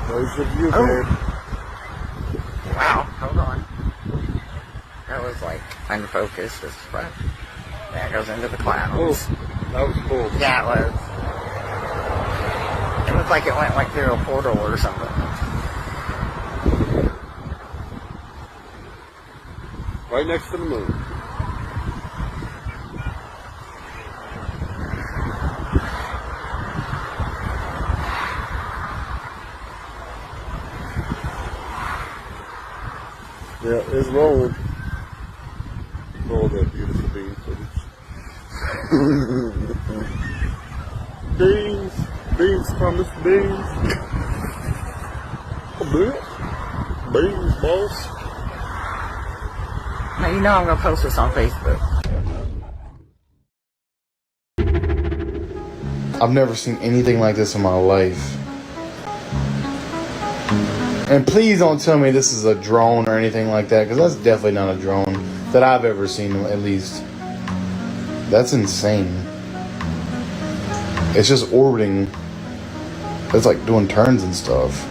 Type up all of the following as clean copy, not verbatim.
There's the view, babe. Wow, hold on. That was like unfocused as fuck. That goes into the clouds. Oh, that was cool. Yeah, it was. It looked like it went like through a portal or something. Right next to the moon. Yeah, it's rolling. Roll that beautiful bean footage. Beans. Beans, promise beans. A bit. Beans, boss. Now you know I'm gonna post this on Facebook. I've never seen anything like this in my life. And please don't tell me this is a drone or anything like that, because that's definitely not a drone that I've ever seen, at least. That's insane. It's just orbiting. It's like doing turns and stuff.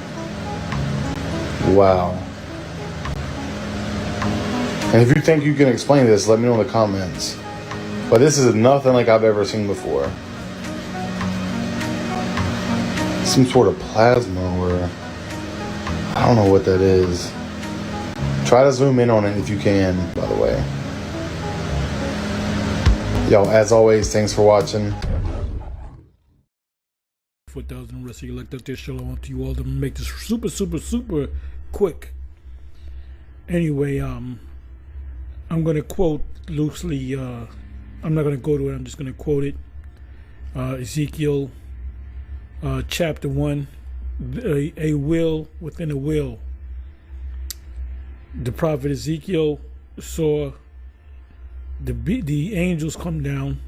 Wow. And if you think you can explain this, let me know in the comments. But this is nothing like I've ever seen before. Some sort of plasma or I don't know what that is. Try to zoom in on it if you can, by the way. Yo, as always, thanks for watching. 4,000 rest of you like that there. Shalom to you all. To make this super quick. Anyway, I'm gonna quote loosely. I'm not gonna go to it. I'm just gonna quote it. Ezekiel, chapter 1. A will within a will. The prophet Ezekiel saw the angels come down,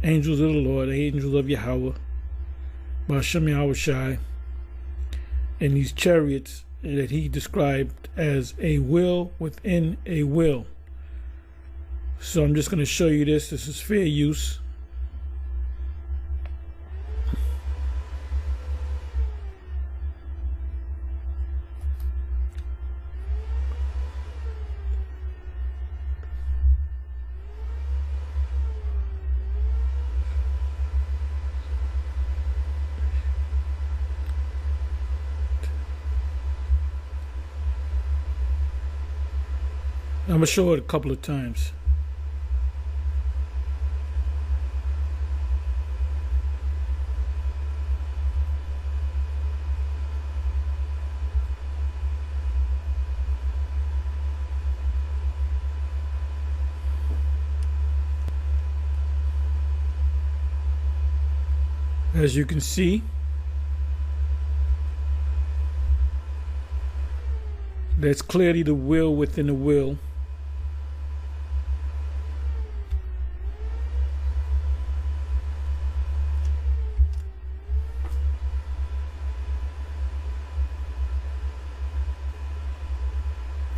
angels of the Lord, angels of Yahweh, Ba'ashem Yahweh Shai, and these chariots that he described as a will within a will. So I'm just going to show you this. This is fair use. I'm going to show it a couple of times. As you can see, that's clearly the will within the will.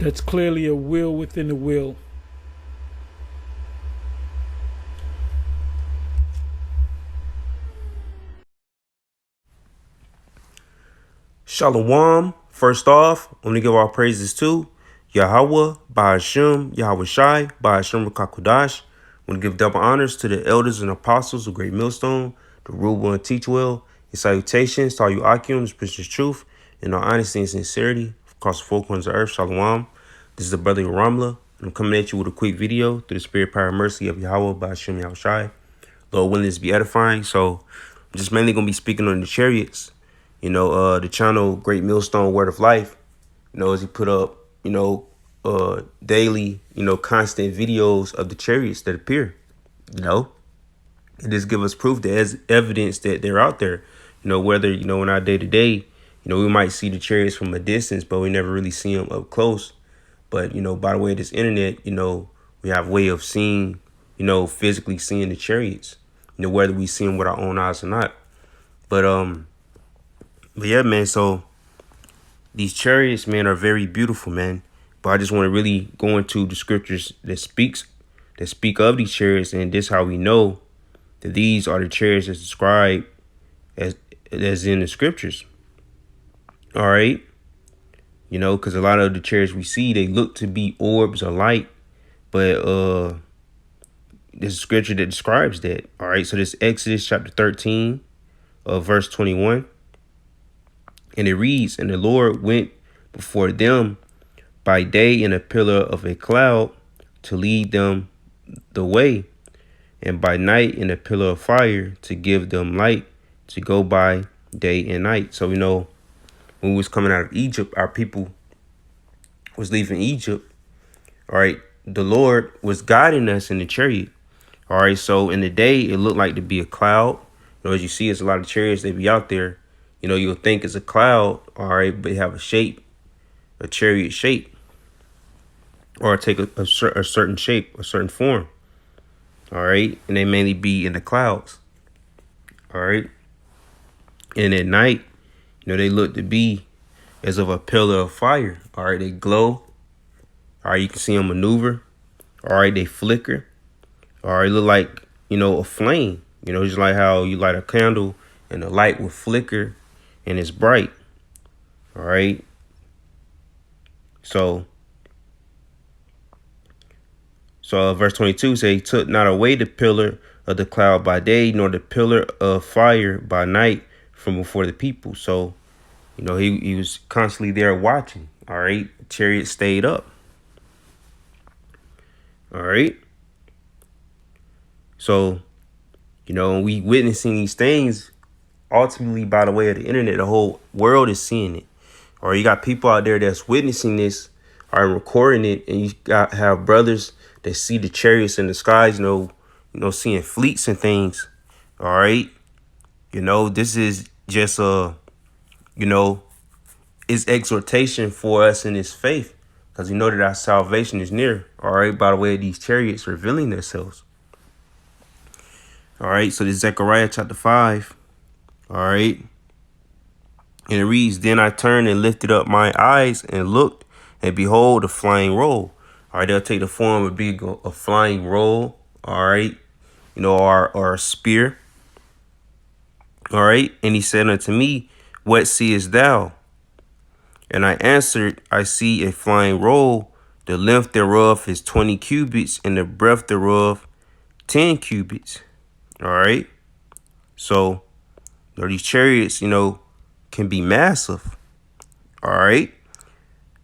That's clearly a will within a will. Shalom. First off, I want to give our praises to Yahweh, Ba'ashem, Yahweh Shai, Ba'ashem Rakakudash. I want to give double honors to the elders and apostles of Great Millstone, to rule well and teach well. And salutations to all you Akim, the Prince's truth, in all honesty and sincerity, across the four corners of earth. Shalom. This is the brother Ramla, and I'm coming at you with a quick video through the spirit, power, and mercy of Yahweh, Ba'ashem, Yahweh Shai. Lord willing, this be edifying. So I'm just mainly going to be speaking on the chariots. You know, the channel Great Millstone Word of Life, you know, as he put up, you know, daily, you know, constant videos of the chariots that appear, you know, and just give us proof that as evidence that they're out there, you know, whether, you know, in our day to day, you know, we might see the chariots from a distance, but we never really see them up close. But, you know, by the way of this internet, you know, we have a way of seeing, you know, physically seeing the chariots, you know, whether we see them with our own eyes or not. But yeah, man, so these chariots, man, are very beautiful, man. But I just want to really go into the scriptures that speak of these chariots, and this how we know that these are the chariots that's described as in the scriptures. All right. You know, because a lot of the chariots we see, they look to be orbs or light, but there's a scripture that describes that. All right. So this Exodus chapter 13, verse 21. And it reads, and the Lord went before them by day in a pillar of a cloud to lead them the way, and by night in a pillar of fire to give them light to go by day and night. So we know when we was coming out of Egypt, our people was leaving Egypt. All right. The Lord was guiding us in the chariot. All right. So in the day, it looked like to be a cloud. You know, as you see, it's a lot of chariots that be out there. You know, you'll think it's a cloud. All right. But they have a shape, a chariot shape, or take a certain shape, a certain form. All right. And they mainly be in the clouds. All right. And at night, you know, they look to be as of a pillar of fire. All right. They glow. All right. You can see them maneuver. All right. They flicker. All right. Look like, you know, a flame. You know, just like how you light a candle and the light will flicker and it's bright. All right. So verse 22 says, he took not away the pillar of the cloud by day, nor the pillar of fire by night from before the people. So, you know, he was constantly there watching. All right. The chariot stayed up. All right. So, you know, we witnessing these things ultimately by the way of the internet. The whole world is seeing it. Or you got people out there that's witnessing this or recording it, and you have brothers that see the chariots in the skies, you know, seeing fleets and things. All right. You know, this is just you know, it's exhortation for us in this faith, because we know that our salvation is near. All right. By the way of these chariots revealing themselves. All right. So this is Zechariah chapter 5. All right. And it reads, then I turned and lifted up my eyes and looked, and behold, a flying roll. All right, they'll take the form of being a flying roll. All right, you know, or a spear. All right, and he said unto me, what seest thou? And I answered, I see a flying roll. The length thereof is 20 cubits, and the breadth thereof 10 cubits. All right, so you know, these chariots, you know, can be massive. All right.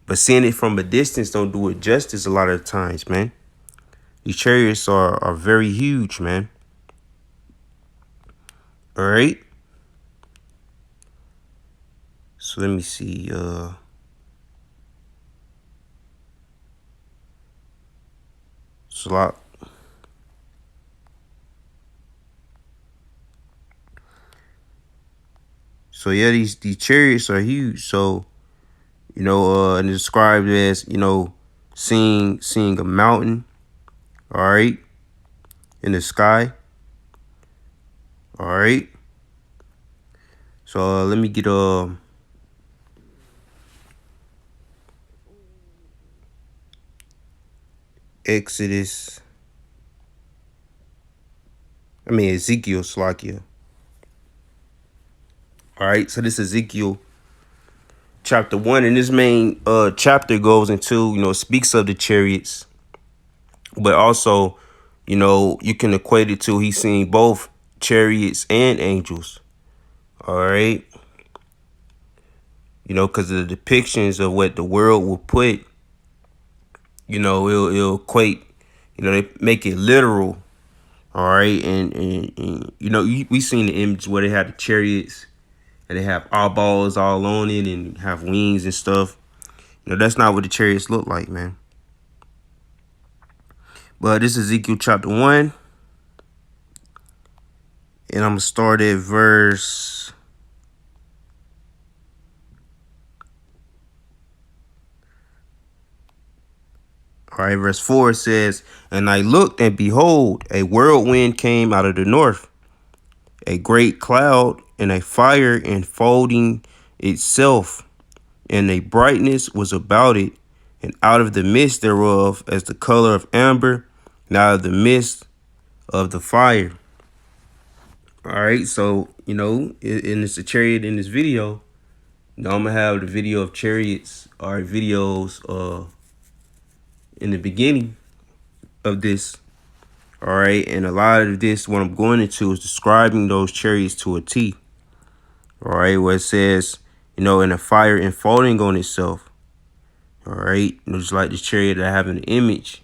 But seeing it from a distance don't do it justice a lot of times, man. These chariots are very huge, man. All right. So let me see. It's a lot. So yeah, these chariots are huge. So, you know, and it's described as, you know, seeing a mountain, all right, in the sky. All right. So let me get Ezekiel Slakia. All right, so this is Ezekiel chapter 1, and this main chapter goes into, you know, speaks of the chariots, but also, you know, you can equate it to he's seen both chariots and angels. All right, you know, because of the depictions of what the world will put, you know, it'll equate, you know, they make it literal. All right, and you know, we seen the image where they had the chariots and they have eyeballs all on it and have wings and stuff. You know, that's not what the chariots look like, man. But this is Ezekiel chapter 1. And I'm going to start at verse... All right, verse 4 says, and I looked, and behold, a whirlwind came out of the north, a great cloud, and a fire enfolding itself, and a brightness was about it, and out of the midst thereof as the color of amber, and out of the midst of the fire. All right, so, you know, in this chariot in this video, you know, I'm going to have the video of chariots or videos in the beginning of this. All right, and a lot of this, what I'm going into is describing those chariots to a T. All right, where it says, you know, in a fire enfolding on itself. All right, you know, just like this chariot that I have in the image,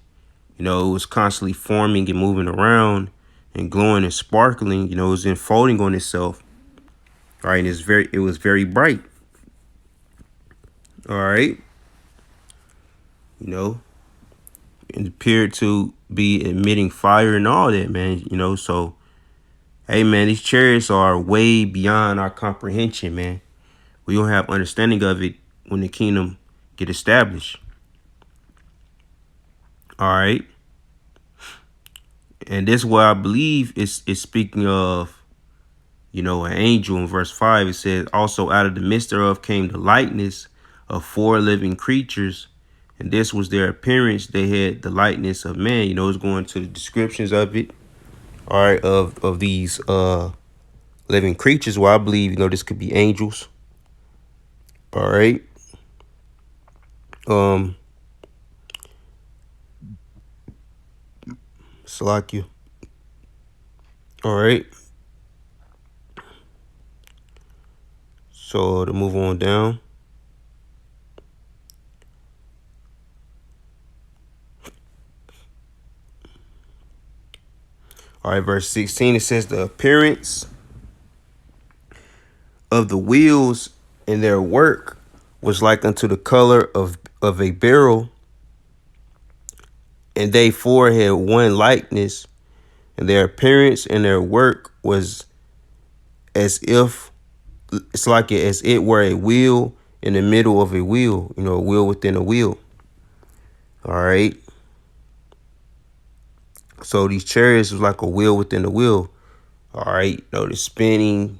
you know, it was constantly forming and moving around and glowing and sparkling. You know, it was enfolding on itself. All right, and it was very bright. All right, you know, it appeared to be emitting fire and all that, man. You know, so hey, man, these chariots are way beyond our comprehension, man. We don't have understanding of it when the kingdom get established. All right. And this is what I believe is speaking of, you know, an angel. In verse 5, it says, also out of the midst thereof came the likeness of 4 living creatures, and this was their appearance. They had the likeness of man. You know, it's going to the descriptions of it, all right, of these living creatures. Well, I believe, you know, this could be angels. All right. Salakia. All right. So to move on down. All right, verse 16, it says the appearance of the wheels in their work was like unto the color of a beryl, and they 4 had one likeness, and their appearance and their work was as if it's like as it were a wheel in the middle of a wheel, you know, a wheel within a wheel. All right. So these chariots was like a wheel within a wheel. All right. You know, the spinning,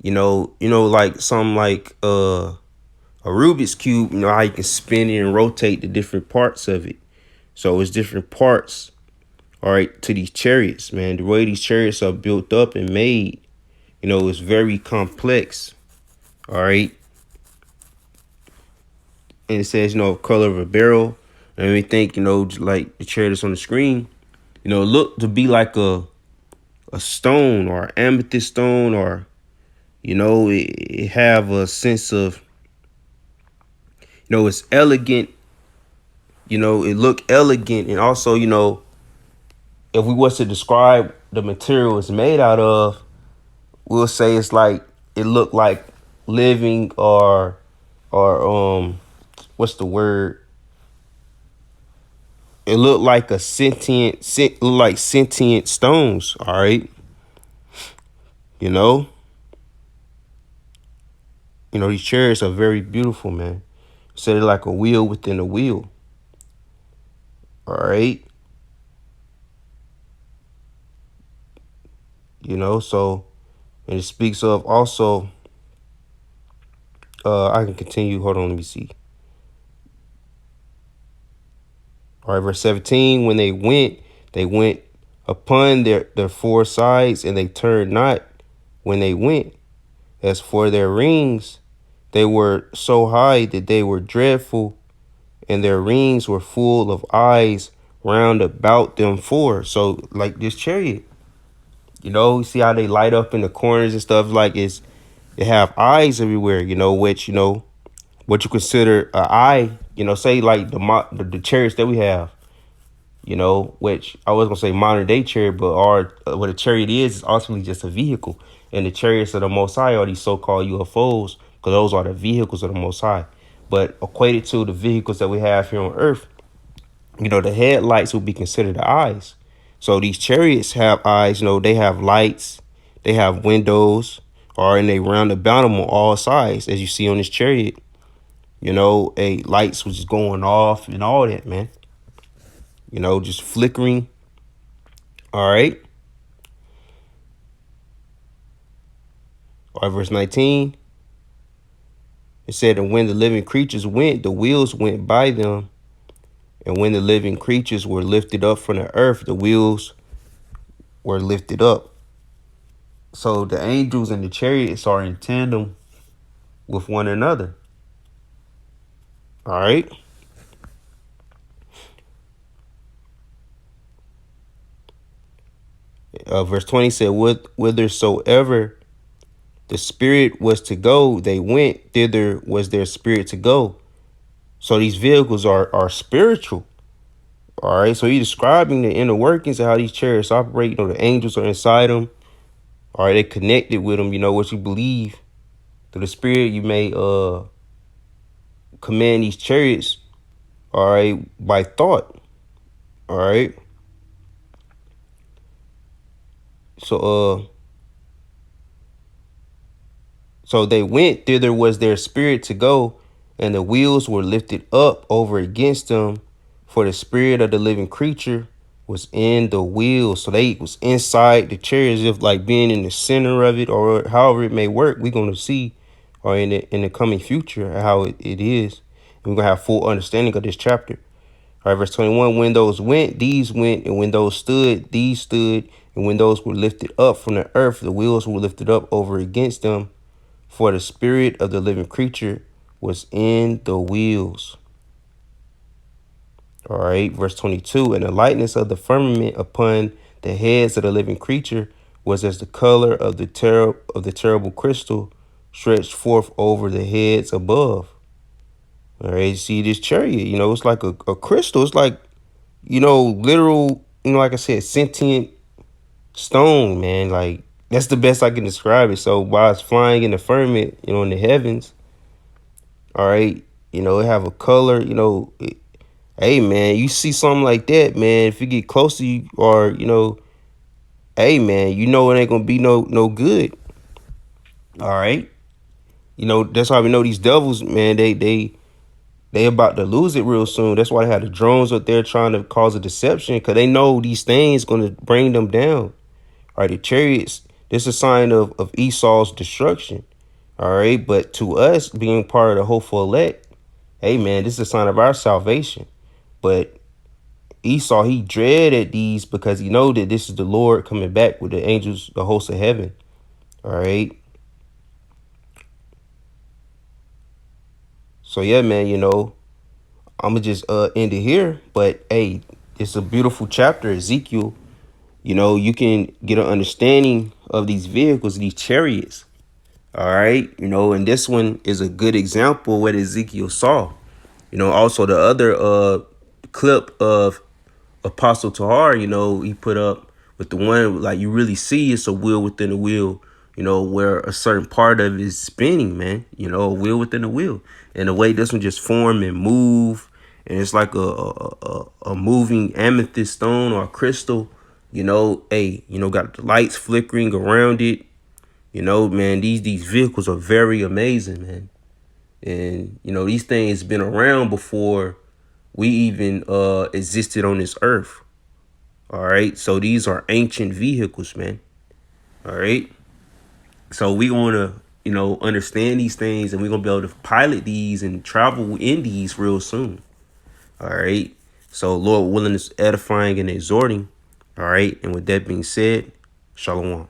you know, like something like a Rubik's Cube, you know, how you can spin it and rotate the different parts of it. So it's different parts, all right, to these chariots, man. The way these chariots are built up and made, you know, is very complex, all right. And it says, you know, color of a barrel. And we think, you know, just like the chariot that's on the screen, you know, look to be like a stone or amethyst stone, or, you know, it have a sense of, you know, it's elegant. You know, it look elegant. And also, you know, if we was to describe the material it's made out of, we'll say it's like, it looked like living or what's the word? It looked like a sentient stones. All right. You know, these chariots are very beautiful, man. So they're like a wheel within a wheel. All right. You know, so, and it speaks of also, I can continue. Hold on, let me see. All right, verse 17, when they went upon their 4 sides, and they turned not when they went. As for their rings, they were so high that they were dreadful, and their rings were full of eyes round about them 4. So like this chariot, you know, you see how they light up in the corners and stuff, like they have eyes everywhere, you know, which, you know, what you consider an eye, you know, say like the chariots that we have, you know, which I was gonna say modern day chariot, but what a chariot is ultimately just a vehicle. And the chariots of the Most High are these so-called UFOs, because those are the vehicles of the Most High. But equated to the vehicles that we have here on Earth, you know, the headlights would be considered the eyes. So these chariots have eyes, you know, they have lights, they have windows, and they round about them on all sides, as you see on this chariot. You know, lights was just going off and all that, man. You know, just flickering. All right. All right, verse 19. It said, and when the living creatures went, the wheels went by them, And when the living creatures were lifted up from the earth, the wheels were lifted up. So the angels and the chariots are in tandem with one another. All right. Verse 20 said, whithersoever the spirit was to go, they went, thither was their spirit to go. So these vehicles are spiritual. All right. So he's describing the inner workings of how these chariots operate. You know, the angels are inside them. All right. They connected with them. You know, what you believe through the spirit, you may command these chariots. All right. By thought. All right. So they went, thither was their spirit to go, and the wheels were lifted up over against them, for the spirit of the living creature was in the wheels. So they was inside the chariot, as if like being in the center of it, or however it may work. We're gonna see, or in the coming future, how it is. And we're gonna have full understanding of this chapter. All right, verse 21, when those went, these went, and when those stood, these stood, and when those were lifted up from the earth, the wheels were lifted up over against them, for the spirit of the living creature was in the wheels. All right, verse 22, and the lightness of the firmament upon the heads of the living creature was as the color of the terrible crystal stretched forth over the heads above. All right, see this chariot, you know, it's like a crystal. It's like, you know, literal, you know, like I said, sentient stone, man. Like, that's the best I can describe it. So while it's flying in the firmament, you know, in the heavens, all right, you know, it have a color, you know, hey, man, you see something like that, man, if you get close to you, or, you know, hey, man, you know, it ain't gonna be no good. All right. You know, that's how we know these devils, man, they about to lose it real soon. That's why they had the drones up there trying to cause a deception, because they know these things going to bring them down. All right, the chariots, this is a sign of Esau's destruction. All right, but to us, being part of the hopeful elect, hey, man, this is a sign of our salvation. But Esau, he dreaded these because he know that this is the Lord coming back with the angels, the hosts of heaven. All right. So, yeah, man, you know, I'm going to just end it here. But, hey, it's a beautiful chapter, Ezekiel. You know, you can get an understanding of these vehicles, these chariots. All right. You know, and this one is a good example of what Ezekiel saw. You know, also the other clip of Apostle Tahar, you know, he put up with the one, like, you really see it's a wheel within a wheel, you know, where a certain part of it is spinning, man, you know, a wheel within a wheel. And the way this one just form and move, and it's like a moving amethyst stone or a crystal, you know, hey, you know, got the lights flickering around it. You know, man, these vehicles are very amazing, man. And, you know, these things been around before we even existed on this earth. All right. So these are ancient vehicles, man. All right. So we want to, you know, understand these things, and we're going to be able to pilot these and travel in these real soon. All right. So Lord willing, is edifying and exhorting. All right. And with that being said, shalom.